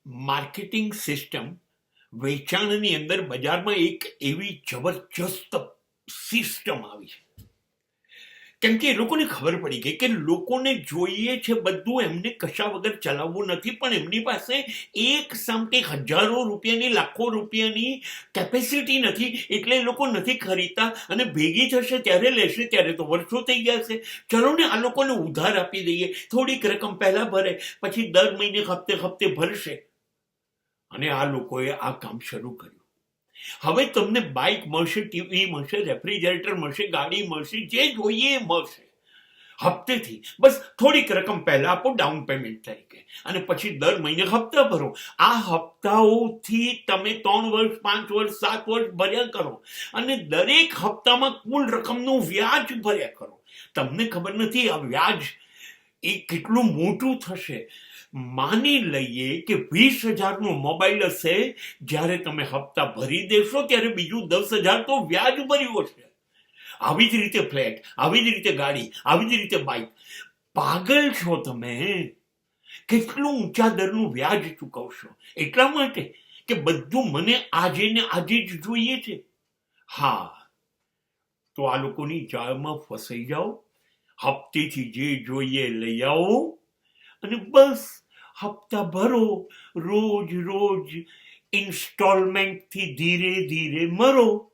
Marketing system વેચાણની અંદર બજારમાં એક એવી જબરજસ્ત સિસ્ટમ આવી છે. કેમ કે એ લોકોને ખબર પડી ગઈ કે લોકોને જોઈએ છે બધું, એમને કશા વગર ચલાવવું નથી, પણ એમની પાસે એક સામટે હજારો રૂપિયાની લાખો રૂપિયાની કેપેસિટી નથી, એટલે એ લોકો નથી ખરીદતા, અને ભેગી થશે ત્યારે લેશે, ત્યારે તો વર્ષો થઈ જશે. ચલો ને આ લોકોને ઉધાર આપી દઈએ, થોડીક રકમ પહેલા ભરે, પછી દર મહિને હપ્તે હપ્તે ભરશે. અને આ લોકોએ આ કામ શરૂ કર્યું. હવે તમને બાઇક મળશે, ટીવી મળશે, રેફ્રિજરેટર મળશે, ગાડી મળશે, જે જોઈએ એ મળશે હપ્તેથી. બસ થોડીક રકમ પહેલા આપો ડાઉન પેમેન્ટ તરીકે, અને પછી દર મહિને હપ્તા ભરો. આ હપ્તાઓથી તમે 3 વર્ષ, 5 વર્ષ, 7 વર્ષ ભર્યા કરો, અને દરેક હપ્તામાં કુલ રકમનું વ્યાજ ભર્યા કરો. તમને ખબર નથી આ વ્યાજ એ કેટલું મોટું થશે. માની લઈએ કે 20,000 નો મોબાઈલ હશે, જ્યારે તમે હપ્તા ભરી દેશો ત્યારે બીજું 10,000 તો વ્યાજ ભર્યું હશે. આવી જ રીતે ફ્લેટ, આવી જ રીતે ગાડી, આવી જ રીતે બાઇક. પાગલ છો તમે? કેટલું ઊંચા દરનું વ્યાજ ચૂકવશો એટલા માટે કે બધું મને આજે ને આજે જ જોઈએ છે? હા, તો આ લોકોની જાળમાં ફસાઈ જાઓ, હપ્તેથી જે જોઈએ લઈ આવો, અને બસ હપ્તા ભરો, રોજ રોજ ઇન્સ્ટોલમેન્ટથી ધીરે ધીરે મરો.